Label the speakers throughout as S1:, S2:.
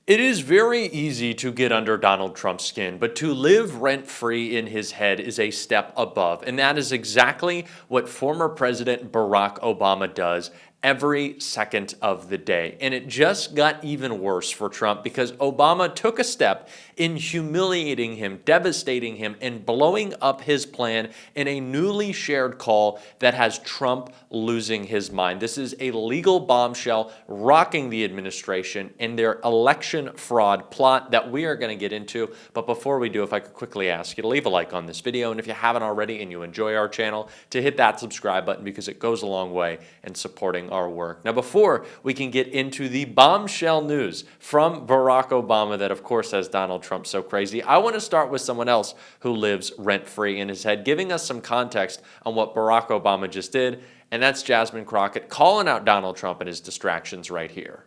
S1: It is very easy to get under Donald Trump's skin, but to live rent-free in his head is a step above. And that is exactly what former President Barack Obama does every second of the day. And it just got even worse for Trump because Obama took a step in humiliating him, devastating him, and blowing up his plan in a newly shared call that has Trump losing his mind. This is a legal bombshell rocking the administration and their election fraud plot that we are going to get into. But before we do, if I could quickly ask you to leave a like on this video, and if you haven't already and you enjoy our channel, to hit that subscribe button because it goes a long way in supporting our work. Now, before we can get into the bombshell news from Barack Obama that, of course, has Donald Trump so crazy, I want to start with someone else who lives rent-free in his head, giving us some context on what Barack Obama just did, and that's Jasmine Crockett calling out Donald Trump and his distractions right here.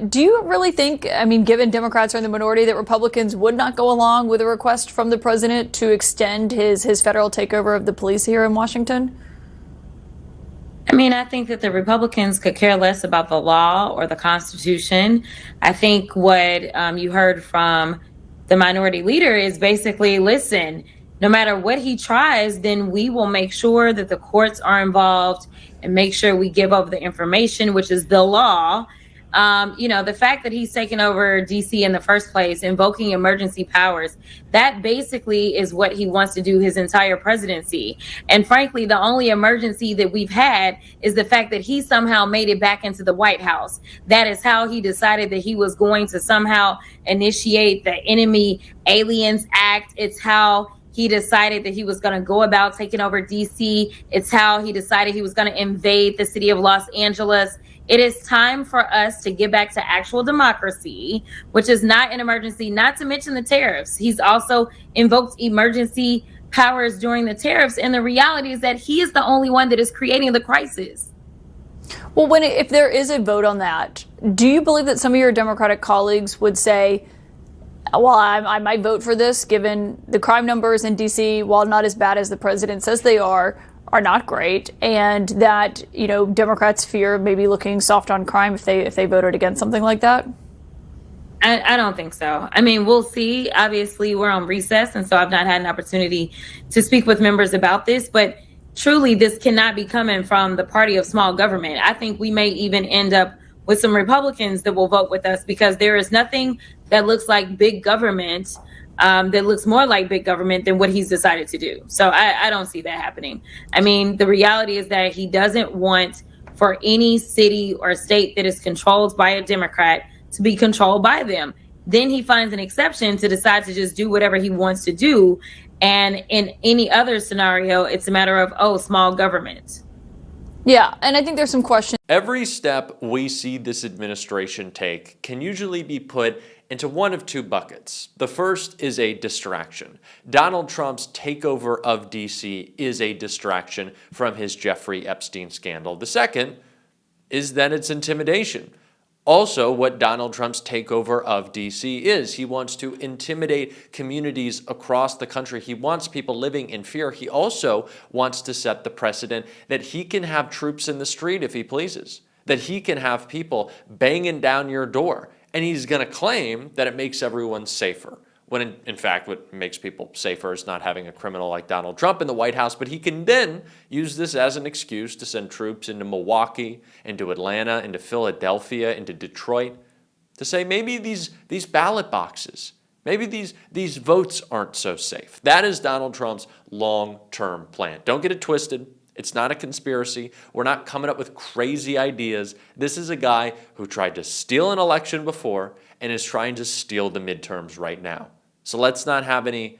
S2: Do you really think, I mean, given Democrats are in the minority, that Republicans would not go along with a request from the president to extend his federal takeover of the police here in Washington?
S3: I mean, I think that the Republicans could care less about the law or the Constitution. I think what you heard from the minority leader is basically, listen, no matter what he tries, then we will make sure that the courts are involved and make sure we give over the information, which is the law. The fact that he's taken over DC in the first place, invoking emergency powers, that basically is what he wants to do his entire presidency. And frankly, the only emergency that we've had is the fact that he somehow made it back into the White House. That is how he decided that he was going to somehow initiate the Enemy Aliens Act. It's how he decided that he was going to go about taking over DC. It's how he decided he was going to invade the city of Los Angeles. It is time for us to get back to actual democracy, which is not an emergency, not to mention the tariffs. He's also invoked emergency powers during the tariffs. And the reality is that he is the only one that is creating the crisis.
S2: Well, if there is a vote on that, do you believe that some of your Democratic colleagues would say, well, I might vote for this, given the crime numbers in D.C., while not as bad as the president says they are not great, and that, Democrats fear maybe looking soft on crime if they voted against something like that?
S3: I don't think so. I mean, we'll see. Obviously, we're on recess, and so I've not had an opportunity to speak with members about this, but truly, this cannot be coming from the party of small government. I think we may even end up with some Republicans that will vote with us because there is nothing that looks like big government, that looks more like big government than what he's decided to do. So I don't see that happening. I mean, the reality is that he doesn't want for any city or state that is controlled by a Democrat to be controlled by them. Then he finds an exception to decide to just do whatever he wants to do. And in any other scenario, it's a matter of, small government.
S2: Yeah, and I think there's some questions.
S1: Every step we see this administration take can usually be put into one of two buckets. The first is a distraction. Donald Trump's takeover of DC is a distraction from his Jeffrey Epstein scandal. The second is that it's intimidation. Also, what Donald Trump's takeover of DC is. He wants to intimidate communities across the country. He wants people living in fear. He also wants to set the precedent that he can have troops in the street if he pleases, that he can have people banging down your door, and he's going to claim that it makes everyone safer. When in fact, what makes people safer is not having a criminal like Donald Trump in the White House, but he can then use this as an excuse to send troops into Milwaukee, into Atlanta, into Philadelphia, into Detroit, to say maybe these ballot boxes, maybe these votes aren't so safe. That is Donald Trump's long-term plan. Don't get it twisted. It's not a conspiracy. We're not coming up with crazy ideas. This is a guy who tried to steal an election before and is trying to steal the midterms right now. So let's not have any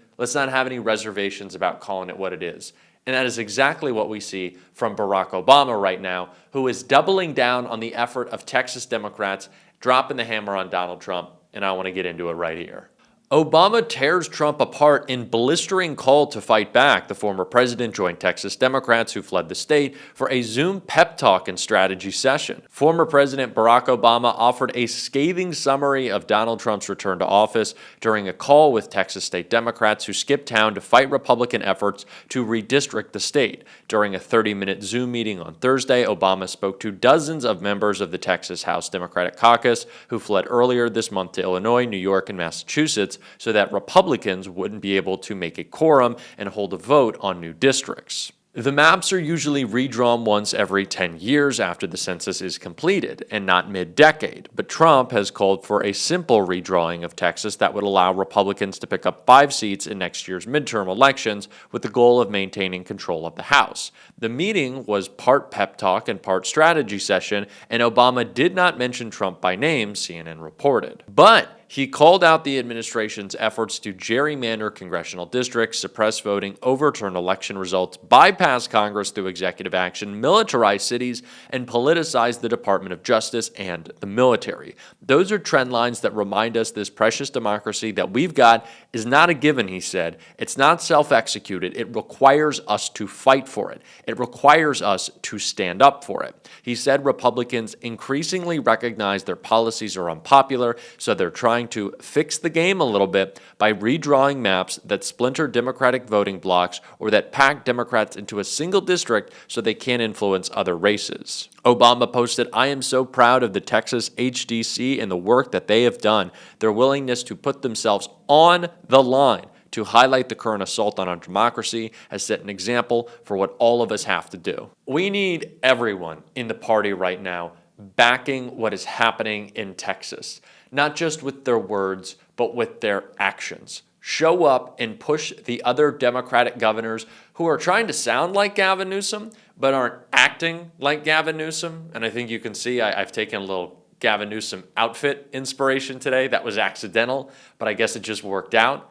S1: reservations about calling it what it is. And that is exactly what we see from Barack Obama right now, who is doubling down on the effort of Texas Democrats, dropping the hammer on Donald Trump, and I want to get into it right here. Obama tears Trump apart in blistering call to fight back. The former president joined Texas Democrats who fled the state for a Zoom pep talk and strategy session. Former President Barack Obama offered a scathing summary of Donald Trump's return to office during a call with Texas state Democrats who skipped town to fight Republican efforts to redistrict the state. During a 30-minute Zoom meeting on Thursday, Obama spoke to dozens of members of the Texas House Democratic Caucus who fled earlier this month to Illinois, New York, and Massachusetts, so that Republicans wouldn't be able to make a quorum and hold a vote on new districts. The maps are usually redrawn once every 10 years after the census is completed, and not mid-decade, but Trump has called for a simple redrawing of Texas that would allow Republicans to pick up 5 seats in next year's midterm elections with the goal of maintaining control of the House. The meeting was part pep talk and part strategy session, and Obama did not mention Trump by name, CNN reported. But he called out the administration's efforts to gerrymander congressional districts, suppress voting, overturn election results, bypass Congress through executive action, militarize cities, and politicize the Department of Justice and the military. Those are trend lines that remind us this precious democracy that we've got is not a given, he said. It's not self-executed. It requires us to fight for it. It requires us to stand up for it. He said Republicans increasingly recognize their policies are unpopular, so they're trying to fix the game a little bit by redrawing maps that splinter Democratic voting blocks or that pack Democrats into a single district so they can't influence other races. Obama posted, "I am so proud of the Texas HDC and the work that they have done. Their willingness to put themselves on the line to highlight the current assault on our democracy has set an example for what all of us have to do." We need everyone in the party right now backing what is happening in Texas, not just with their words, but with their actions. Show up and push the other Democratic governors who are trying to sound like Gavin Newsom, but aren't acting like Gavin Newsom. And I think you can see I've taken a little Gavin Newsom outfit inspiration today. That was accidental, but I guess it just worked out.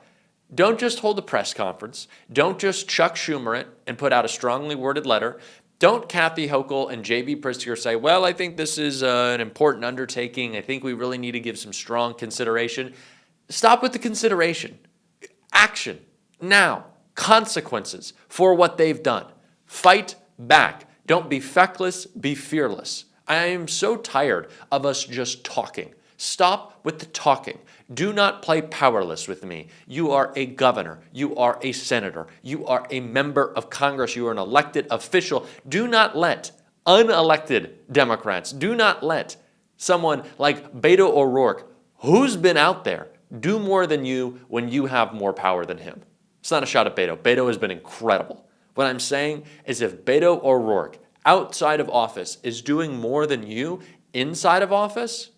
S1: Don't just hold a press conference. Don't just Chuck Schumer it and put out a strongly worded letter. Don't Kathy Hochul and J.B. Pritzker say, well, I think this is an important undertaking. I think we really need to give some strong consideration. Stop with the consideration. Action. Now. Consequences for what they've done. Fight back. Don't be feckless, be fearless. I am so tired of us just talking. Stop with the talking. Do not play powerless with me. You are a governor. You are a senator. You are a member of Congress. You are an elected official. Do not let unelected Democrats, do not let someone like Beto O'Rourke, who's been out there, do more than you when you have more power than him. It's not a shot at Beto. Beto has been incredible. What I'm saying is if Beto O'Rourke outside of office is doing more than you inside of office,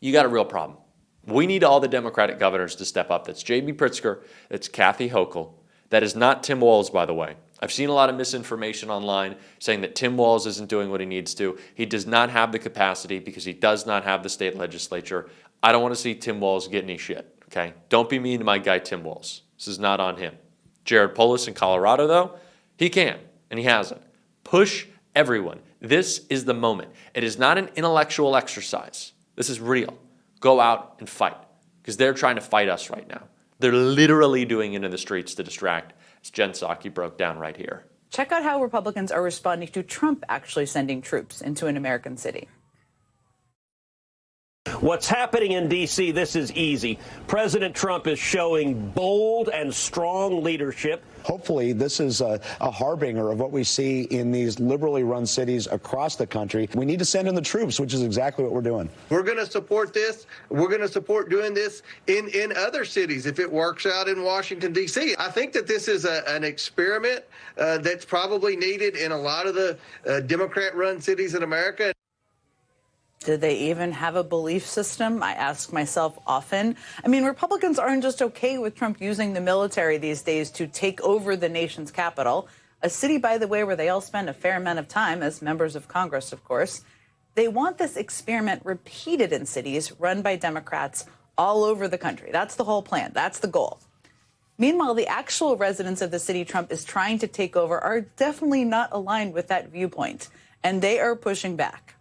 S1: you got a real problem. We need all the Democratic governors to step up. That's J.B. Pritzker. That's Kathy Hochul. That is not Tim Walz, by the way. I've seen a lot of misinformation online saying that Tim Walz isn't doing what he needs to. He does not have the capacity because he does not have the state legislature. I don't want to see Tim Walz get any shit, okay? Don't be mean to my guy, Tim Walz. This is not on him. Jared Polis in Colorado, though, he can, and he hasn't. Push everyone. This is the moment. It is not an intellectual exercise. This is real. Go out and fight because they're trying to fight us right now. They're literally doing it in the streets to distract, as Jen Psaki broke down right here.
S4: Check out how Republicans are responding to Trump actually sending troops into an American city.
S5: What's happening in D.C., this is easy. President Trump is showing bold and strong leadership.
S6: Hopefully, this is a harbinger of what we see in these liberally run cities across the country. We need to send in the troops, which is exactly what we're doing.
S7: We're going to support this. We're going to support doing this in other cities if it works out in Washington, D.C. I think that this is an experiment that's probably needed in a lot of the Democrat-run cities in America.
S4: Do they even have a belief system? I ask myself often. I mean, Republicans aren't just okay with Trump using the military these days to take over the nation's capital, a city, by the way, where they all spend a fair amount of time as members of Congress, of course. They want this experiment repeated in cities run by Democrats all over the country. That's the whole plan. That's the goal. Meanwhile, the actual residents of the city Trump is trying to take over are definitely not aligned with that viewpoint, and they are pushing back.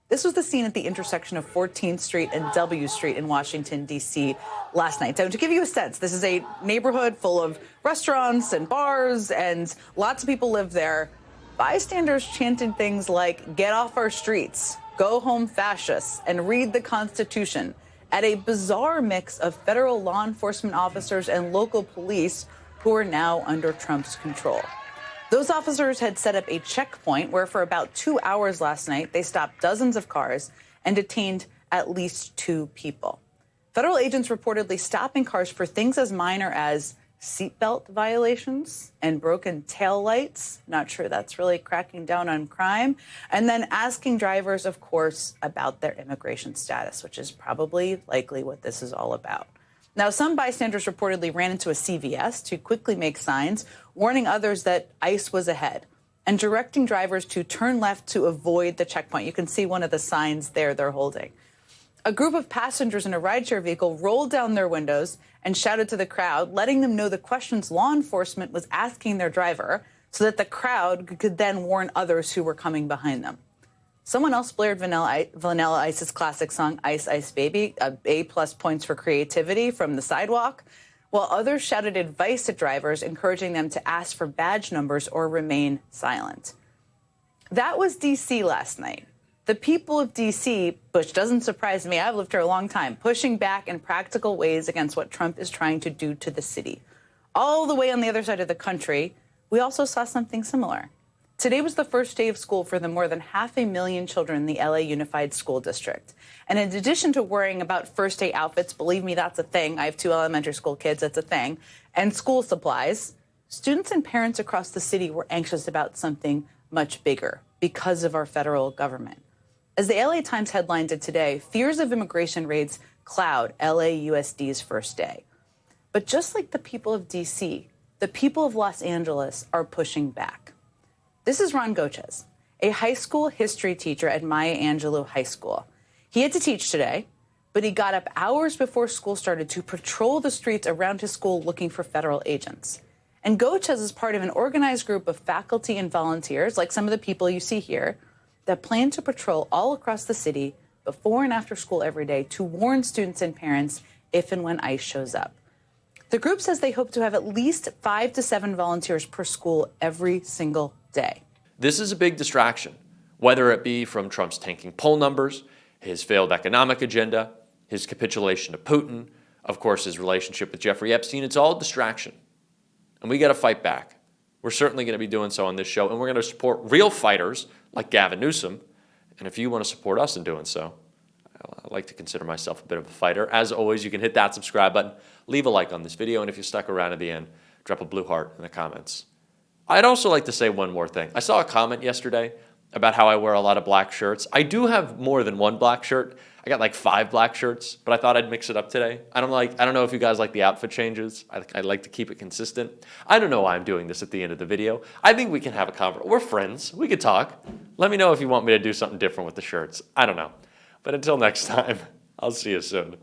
S4: This was the scene at the intersection of 14th Street and W Street in Washington, D.C. last night. So to give you a sense, this is a neighborhood full of restaurants and bars, and lots of people live there. Bystanders chanted things like, "Get off our streets," "Go home fascists," and "Read the Constitution," at a bizarre mix of federal law enforcement officers and local police who are now under Trump's control. Those officers had set up a checkpoint where for about 2 hours last night, they stopped dozens of cars and detained at least 2 people. Federal agents reportedly stopping cars for things as minor as seatbelt violations and broken taillights. Not sure that's really cracking down on crime. And then asking drivers, of course, about their immigration status, which is probably likely what this is all about. Now, some bystanders reportedly ran into a CVS to quickly make signs, warning others that ICE was ahead and directing drivers to turn left to avoid the checkpoint. You can see one of the signs there they're holding. A group of passengers in a rideshare vehicle rolled down their windows and shouted to the crowd, letting them know the questions law enforcement was asking their driver so that the crowd could then warn others who were coming behind them. Someone else blared Vanilla Ice's classic song, Ice Ice Baby, A+ points for creativity from the sidewalk, while others shouted advice to drivers, encouraging them to ask for badge numbers or remain silent. That was D.C. last night. The people of D.C., which doesn't surprise me, I've lived here a long time, pushing back in practical ways against what Trump is trying to do to the city. All the way on the other side of the country, we also saw something similar. Today was the first day of school for the more than 500,000 children in the LA Unified School District. And in addition to worrying about first day outfits, believe me, that's a thing. I have 2 elementary school kids, it's a thing. And school supplies, students and parents across the city were anxious about something much bigger because of our federal government. As the LA Times headlined it today, fears of immigration raids cloud LAUSD's first day. But just like the people of DC, the people of Los Angeles are pushing back. This is Ron Gochez, a high school history teacher at Maya Angelou High School. He had to teach today, but he got up hours before school started to patrol the streets around his school looking for federal agents. And Gochez is part of an organized group of faculty and volunteers, like some of the people you see here, that plan to patrol all across the city before and after school every day to warn students and parents if and when ICE shows up. The group says they hope to have at least 5 to 7 volunteers per school every single day.
S1: This is a big distraction, whether it be from Trump's tanking poll numbers, his failed economic agenda, his capitulation to Putin, of course, his relationship with Jeffrey Epstein. It's all a distraction. And we got to fight back. We're certainly going to be doing so on this show, and we're going to support real fighters like Gavin Newsom. And if you want to support us in doing so, I like to consider myself a bit of a fighter. As always, you can hit that subscribe button, leave a like on this video, and if you stuck around at the end, drop a blue heart in the comments. I'd also like to say one more thing. I saw a comment yesterday about how I wear a lot of black shirts. I do have more than one black shirt. I got like 5 black shirts, but I thought I'd mix it up today. I don't know if you guys like the outfit changes. I like to keep it consistent. I don't know why I'm doing this at the end of the video. I think we can have a conversation. We're friends. We could talk. Let me know if you want me to do something different with the shirts. I don't know. But until next time, I'll see you soon.